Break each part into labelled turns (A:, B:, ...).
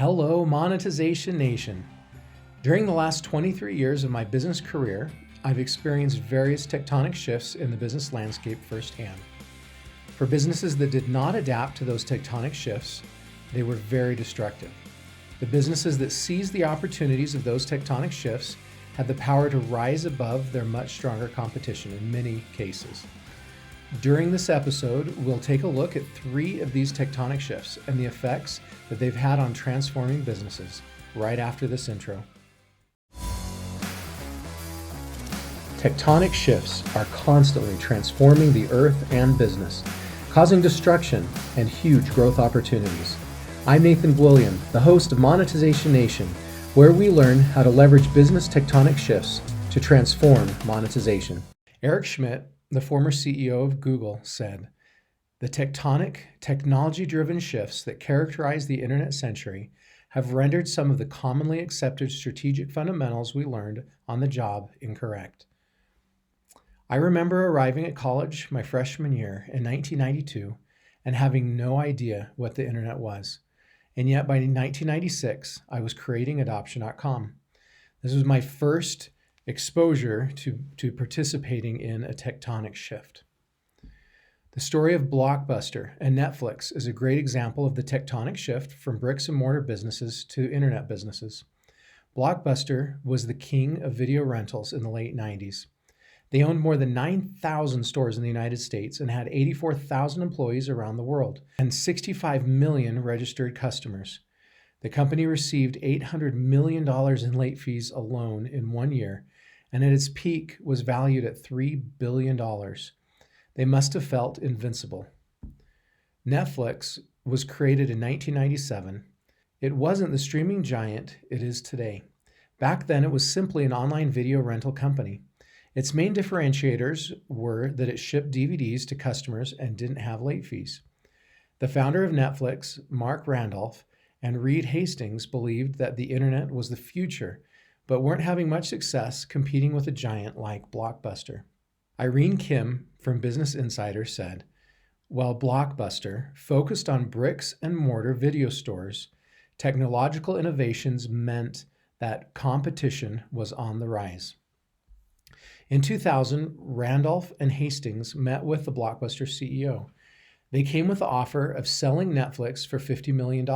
A: Hello, Monetization Nation. During the last 23 years of my business career, I've experienced various tectonic shifts in the business landscape firsthand. For businesses that did not adapt to those tectonic shifts, they were very destructive. The businesses that seized the opportunities of those tectonic shifts had the power to rise above their much stronger competition in many cases. During this episode, we'll take a look at 3 of these tectonic shifts and the effects that they've had on transforming businesses right after this intro. Tectonic shifts are constantly transforming the earth and business, causing destruction and huge growth opportunities. I'm Nathan William, the host of Monetization Nation, where we learn how to leverage business tectonic shifts to transform monetization. Eric Schmidt, the former CEO of Google, said, "The tectonic, technology-driven shifts that characterize the internet century have rendered some of the commonly accepted strategic fundamentals we learned on the job incorrect." I remember arriving at college my freshman year in 1992 and having no idea what the internet was. And yet by 1996, I was creating Adoption.com. This was my first exposure to participating in a tectonic shift. The story of Blockbuster and Netflix is a great example of the tectonic shift from bricks and mortar businesses to internet businesses. Blockbuster was the king of video rentals in the late 90s. They owned more than 9,000 stores in the United States and had 84,000 employees around the world and 65 million registered customers. The company received $800 million in late fees alone in 1 year, and at its peak was valued at $3 billion. They must have felt invincible. Netflix was created in 1997. It wasn't the streaming giant it is today. Back then, it was simply an online video rental company. Its main differentiators were that it shipped DVDs to customers and didn't have late fees. The founder of Netflix, Mark Randolph, and Reed Hastings believed that the internet was the future, but weren't having much success competing with a giant like Blockbuster. Irene Kim from Business Insider said, "While Blockbuster focused on bricks and mortar video stores, technological innovations meant that competition was on the rise." In 2000, Randolph and Hastings met with the Blockbuster CEO. They came with the offer of selling Netflix for $50 million.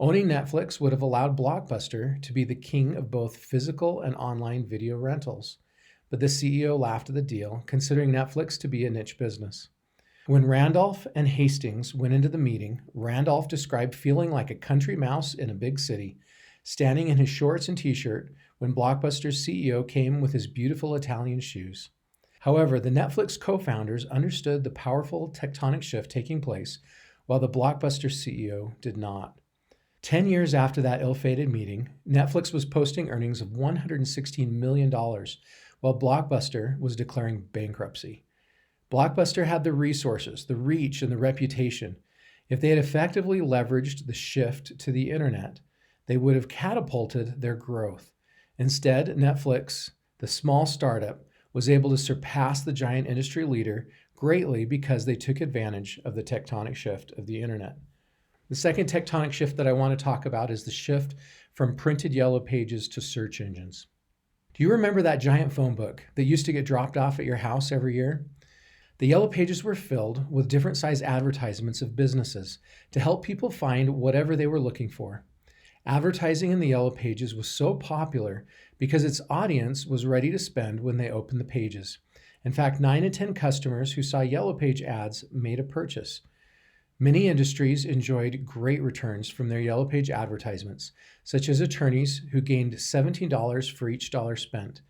A: Owning Netflix would have allowed Blockbuster to be the king of both physical and online video rentals. But the CEO laughed at the deal, considering Netflix to be a niche business. When Randolph and Hastings went into the meeting, Randolph described feeling like a country mouse in a big city, standing in his shorts and t-shirt when Blockbuster's CEO came with his beautiful Italian shoes. However, the Netflix co-founders understood the powerful tectonic shift taking place, while the Blockbuster CEO did not. 10 years after that ill-fated meeting, Netflix was posting earnings of $116 million, while Blockbuster was declaring bankruptcy. Blockbuster had the resources, the reach, and the reputation. If they had effectively leveraged the shift to the internet, they would have catapulted their growth. Instead, Netflix, the small startup, was able to surpass the giant industry leader greatly because they took advantage of the tectonic shift of the internet. The second tectonic shift that I want to talk about is the shift from printed yellow pages to search engines. Do you remember that giant phone book that used to get dropped off at your house every year? The yellow pages were filled with different size advertisements of businesses to help people find whatever they were looking for. Advertising in the yellow pages was so popular because its audience was ready to spend when they opened the pages. In fact, 9 in 10 customers who saw yellow page ads made a purchase. Many industries enjoyed great returns from their yellow page advertisements, such as attorneys who gained $17 for each dollar spent,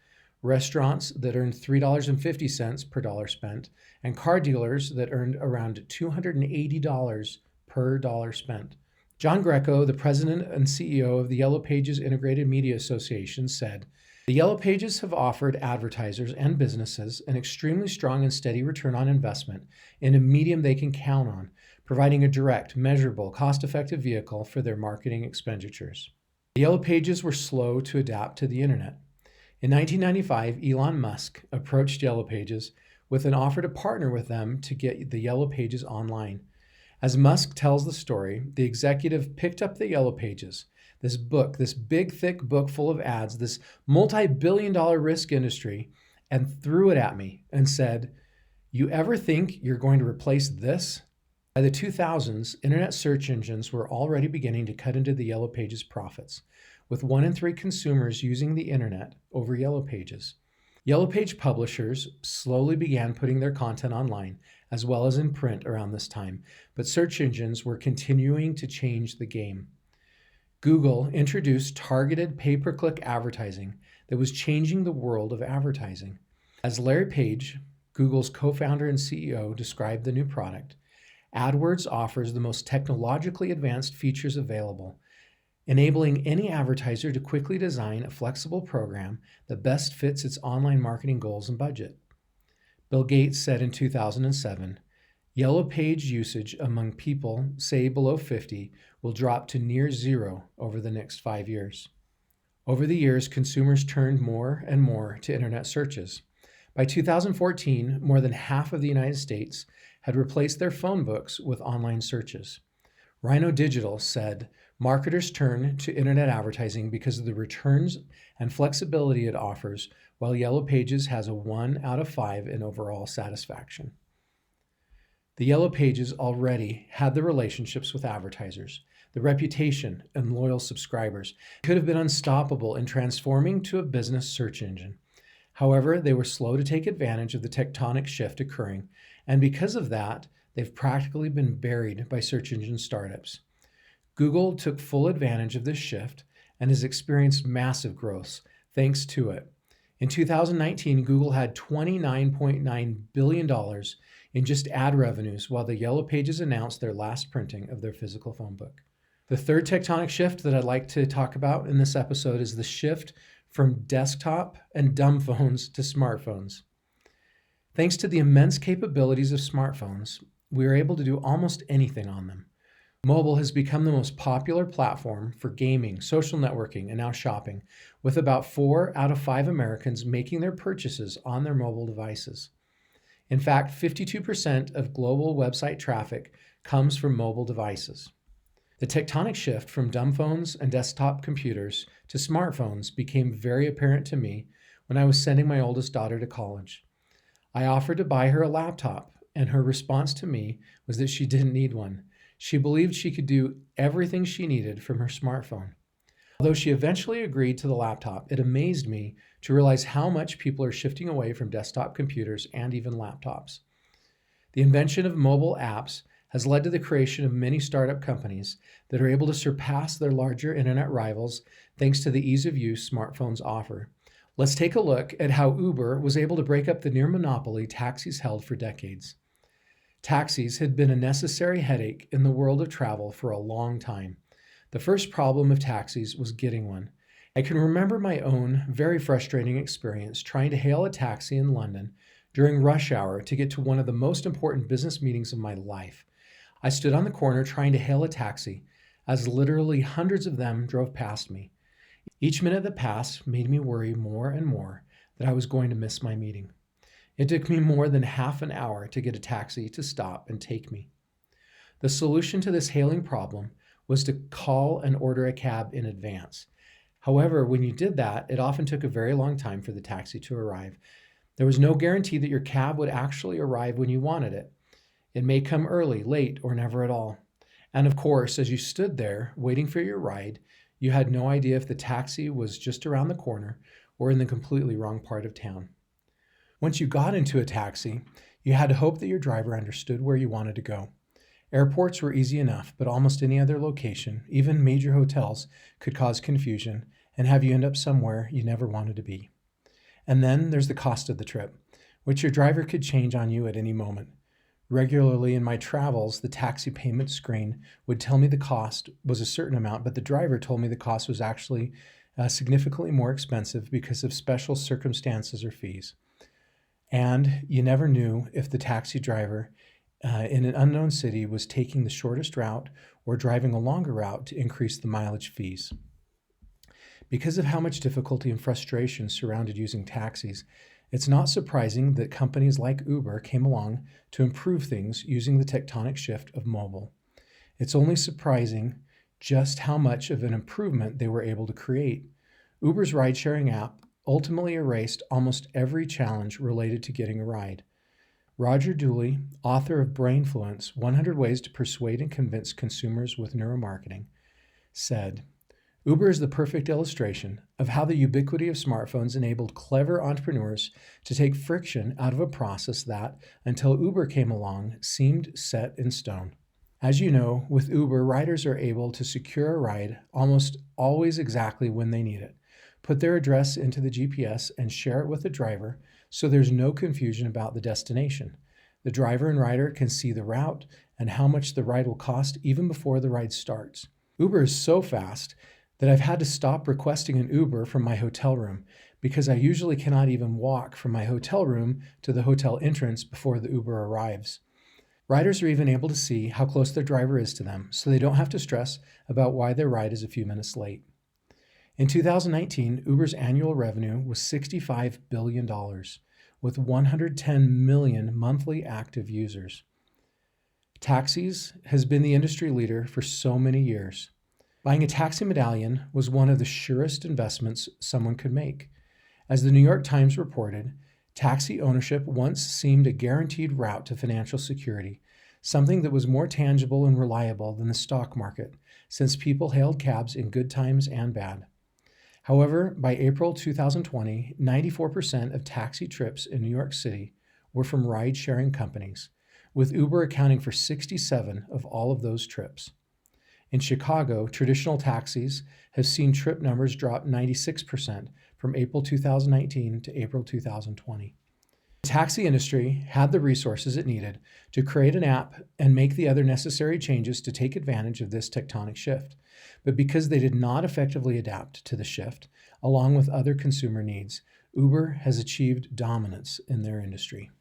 A: restaurants that earned $3.50 per dollar spent, and car dealers that earned around $280 per dollar spent. John Greco, the president and CEO of the Yellow Pages Integrated Media Association, said, "The Yellow Pages have offered advertisers and businesses an extremely strong and steady return on investment in a medium they can count on, providing a direct, measurable, cost-effective vehicle for their marketing expenditures." The Yellow Pages were slow to adapt to the internet. In 1995, Elon Musk approached Yellow Pages with an offer to partner with them to get the Yellow Pages online. As Musk tells the story, the executive picked up the Yellow Pages, this book, this big, thick book full of ads, this multi-billion-dollar risk industry, and threw it at me and said, "You ever think you're going to replace this?" By the 2000s, internet search engines were already beginning to cut into the Yellow Pages profits, with 1 in 3 consumers using the internet over Yellow Pages. Yellow Page publishers slowly began putting their content online, as well as in print around this time, but search engines were continuing to change the game. Google introduced targeted pay-per-click advertising that was changing the world of advertising. As Larry Page, Google's co-founder and CEO, described the new product, AdWords offers the most technologically advanced features available, enabling any advertiser to quickly design a flexible program that best fits its online marketing goals and budget. Bill Gates said in 2007, Yellow Page usage among people, say below 50, will drop to near zero over the next 5 years. Over the years, consumers turned more and more to internet searches. By 2014, more than half of the United States had replaced their phone books with online searches. Rhino Digital said, marketers turn to internet advertising because of the returns and flexibility it offers, while Yellow Pages has a 1 out of 5 in overall satisfaction. The Yellow Pages already had the relationships with advertisers, the reputation and loyal subscribers. It could have been unstoppable in transforming to a business search engine. However, they were slow to take advantage of the tectonic shift occurring, and because of that, they've practically been buried by search engine startups. Google took full advantage of this shift and has experienced massive growth thanks to it. In 2019, Google had $29.9 billion in just ad revenues, while the Yellow Pages announced their last printing of their physical phone book. The third tectonic shift that I'd like to talk about in this episode is the shift from desktop and dumb phones to smartphones. Thanks to the immense capabilities of smartphones, we are able to do almost anything on them. Mobile has become the most popular platform for gaming, social networking, and now shopping, with about 4 out of 5 Americans making their purchases on their mobile devices. In fact, 52% of global website traffic comes from mobile devices. The tectonic shift from dumb phones and desktop computers to smartphones became very apparent to me when I was sending my oldest daughter to college. I offered to buy her a laptop, and her response to me was that she didn't need one. She believed she could do everything she needed from her smartphone. Although she eventually agreed to the laptop, it amazed me to realize how much people are shifting away from desktop computers and even laptops. The invention of mobile apps has led to the creation of many startup companies that are able to surpass their larger internet rivals thanks to the ease of use smartphones offer. Let's take a look at how Uber was able to break up the near monopoly taxis held for decades. Taxis had been a necessary headache in the world of travel for a long time. The first problem of taxis was getting one. I can remember my own very frustrating experience trying to hail a taxi in London during rush hour to get to one of the most important business meetings of my life. I stood on the corner trying to hail a taxi as literally hundreds of them drove past me. Each minute that passed made me worry more and more that I was going to miss my meeting. It took me more than half an hour to get a taxi to stop and take me. The solution to this hailing problem was to call and order a cab in advance. However, when you did that, it often took a very long time for the taxi to arrive. There was no guarantee that your cab would actually arrive when you wanted it. It may come early, late, or never at all. And of course, as you stood there waiting for your ride, you had no idea if the taxi was just around the corner or in the completely wrong part of town. Once you got into a taxi, you had to hope that your driver understood where you wanted to go. Airports were easy enough, but almost any other location, even major hotels, could cause confusion and have you end up somewhere you never wanted to be. And then there's the cost of the trip, which your driver could change on you at any moment. Regularly in my travels, the taxi payment screen would tell me the cost was a certain amount, but the driver told me the cost was actually significantly more expensive because of special circumstances or fees. And you never knew if the taxi driver in an unknown city was taking the shortest route or driving a longer route to increase the mileage fees. Because of how much difficulty and frustration surrounded using taxis, It's not surprising that companies like Uber came along to improve things using the tectonic shift of mobile. It's only surprising just how much of an improvement they were able to create. Uber's ride-sharing app ultimately erased almost every challenge related to getting a ride. Roger Dooley, author of Brainfluence, 100 Ways to Persuade and Convince Consumers with Neuromarketing, said, Uber is the perfect illustration of how the ubiquity of smartphones enabled clever entrepreneurs to take friction out of a process that, until Uber came along, seemed set in stone. As you know, with Uber, riders are able to secure a ride almost always exactly when they need it, put their address into the GPS and share it with the driver so there's no confusion about the destination. The driver and rider can see the route and how much the ride will cost even before the ride starts. Uber is so fast that I've had to stop requesting an Uber from my hotel room because I usually cannot even walk from my hotel room to the hotel entrance before the Uber arrives. Riders are even able to see how close their driver is to them, so they don't have to stress about why their ride is a few minutes late. In 2019, Uber's annual revenue was $65 billion, with 110 million monthly active users. Taxis has been the industry leader for so many years. Buying a taxi medallion was one of the surest investments someone could make. As the New York Times reported, taxi ownership once seemed a guaranteed route to financial security, something that was more tangible and reliable than the stock market, since people hailed cabs in good times and bad. However, by April 2020, 94% of taxi trips in New York City were from ride-sharing companies, with Uber accounting for 67 of all of those trips. In Chicago, traditional taxis have seen trip numbers drop 96% from April 2019 to April 2020. The taxi industry had the resources it needed to create an app and make the other necessary changes to take advantage of this tectonic shift. But because they did not effectively adapt to the shift, along with other consumer needs, Uber has achieved dominance in their industry.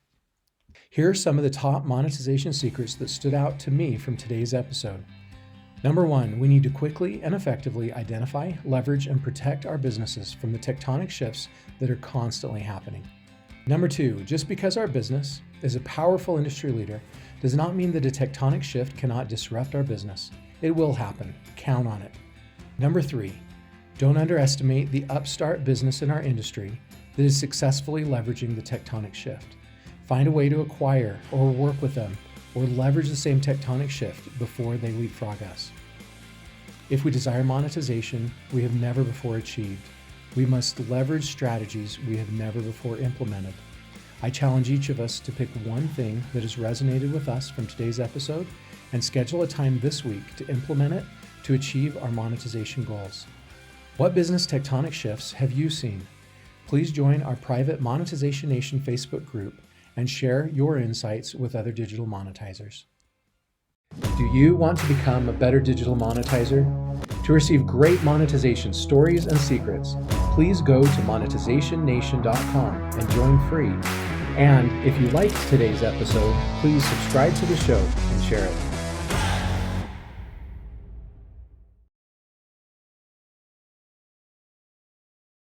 A: Here are some of the top monetization secrets that stood out to me from today's episode. Number 1, we need to quickly and effectively identify, leverage, and protect our businesses from the tectonic shifts that are constantly happening. Number 2, just because our business is a powerful industry leader does not mean that a tectonic shift cannot disrupt our business. It will happen. Count on it. Number 3, don't underestimate the upstart business in our industry that is successfully leveraging the tectonic shift. Find a way to acquire or work with them or leverage the same tectonic shift before they leapfrog us. If we desire monetization we have never before achieved, we must leverage strategies we have never before implemented. I challenge each of us to pick one thing that has resonated with us from today's episode and schedule a time this week to implement it to achieve our monetization goals. What business tectonic shifts have you seen? Please join our private Monetization Nation Facebook group and share your insights with other digital monetizers. Do you want to become a better digital monetizer? To receive great monetization stories and secrets, please go to monetizationnation.com and join free. And if you liked today's episode, please subscribe to the show and share it.